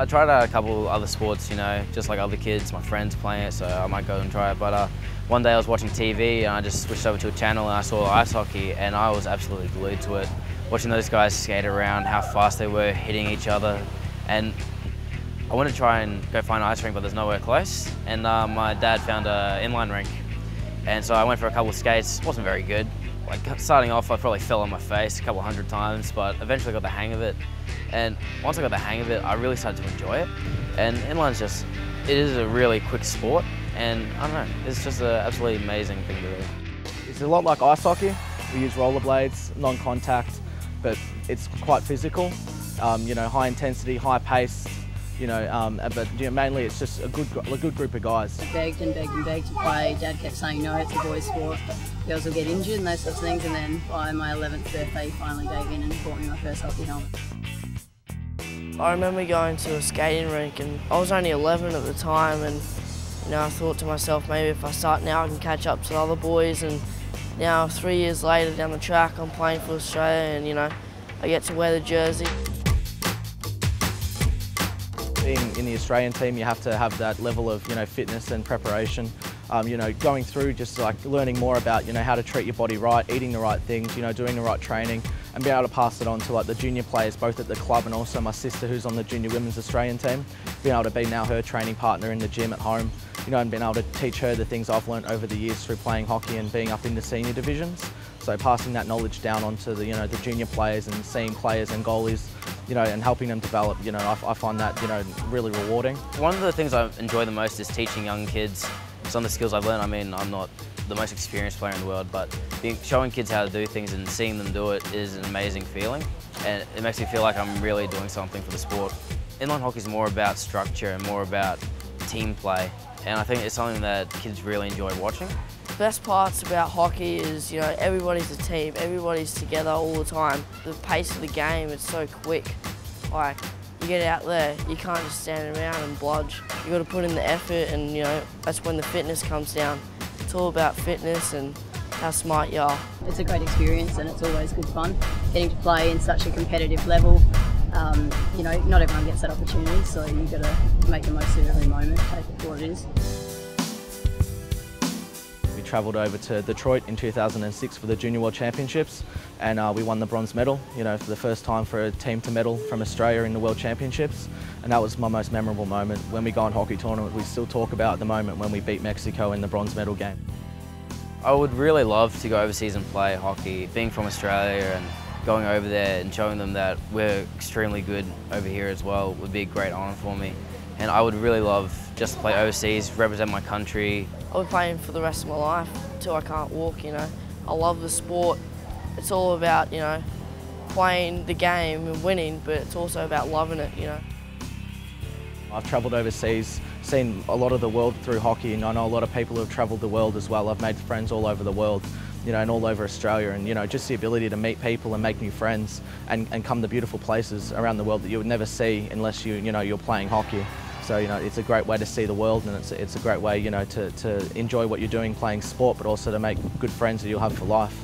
I tried a couple other sports, you know, just like other kids, my friends playing it, so I might go and try it. But one day I was watching TV and I just switched over to a channel and I saw ice hockey and I was absolutely glued to it. Watching those guys skate around, how fast they were, hitting each other. And I wanted to try and go find an ice rink, but there's nowhere close. And my dad found an inline rink. And so I went for a couple of skates. It wasn't very good. Like starting off, I probably fell on my face a couple hundred times, but eventually got the hang of it. And once I got the hang of it, I really started to enjoy it. And inline's just, it is a really quick sport. And I don't know, it's just an absolutely amazing thing to do. It's a lot like ice hockey. We use rollerblades, non-contact, but it's quite physical. You know, high intensity, high pace. You know, but you know, mainly it's just a good group of guys. I begged and begged and begged to play. Dad kept saying no, it's a boys' sport. Girls will get injured and those sorts of things. And then by my 11th birthday, he finally gave in and bought me my first hockey helmet. I remember going to a skating rink, and I was only 11 at the time, and you know, I thought to myself, maybe if I start now, I can catch up to the other boys. And now, 3 years later, down the track, I'm playing for Australia, and you know, I get to wear the jersey. Being in the Australian team, you have to have that level of, you know, fitness and preparation. You know, going through just like learning more about, you know, how to treat your body right, eating the right things, you know, doing the right training, and being able to pass it on to like the junior players, both at the club and also my sister who's on the junior women's Australian team. Being able to be now her training partner in the gym at home, you know, and being able to teach her the things I've learned over the years through playing hockey and being up in the senior divisions. So passing that knowledge down onto the, you know, the junior players and seeing players and goalies, you know, and helping them develop, you know, I find that, you know, really rewarding. One of the things I enjoy the most is teaching young kids some of the skills I've learned. I mean, I'm not the most experienced player in the world, but showing kids how to do things and seeing them do it is an amazing feeling. And it makes me feel like I'm really doing something for the sport. Inline hockey is more about structure and more about team play. And I think it's something that kids really enjoy watching. The best parts about hockey is, you know, everybody's a team, everybody's together all the time. The pace of the game, it's so quick. Like, you get out there, you can't just stand around and bludge. You got to put in the effort, and you know, that's when the fitness comes down. It's all about fitness and how smart you are. It's a great experience and it's always good fun. Getting to play in such a competitive level, you know, not everyone gets that opportunity, so you've got to make the most of every moment, take it for what it is. We travelled over to Detroit in 2006 for the Junior World Championships, and we won the bronze medal, you know, for the first time for a team to medal from Australia in the World Championships. And that was my most memorable moment. When we go on hockey tournament, we still talk about the moment when we beat Mexico in the bronze medal game. I would really love to go overseas and play hockey. Being from Australia and going over there and showing them that we're extremely good over here as well would be a great honour for me. And I would really love just to play overseas, represent my country. I'll be playing for the rest of my life until I can't walk, you know. I love the sport. It's all about, you know, playing the game and winning, but it's also about loving it, you know. I've travelled overseas, seen a lot of the world through hockey, and I know a lot of people who have travelled the world as well. I've made friends all over the world, you know, and all over Australia, and you know, just the ability to meet people and make new friends and come to beautiful places around the world that you would never see unless you know, you're playing hockey. So, you know, it's a great way to see the world, and it's a great way, you know, to enjoy what you're doing playing sport, but also to make good friends that you'll have for life.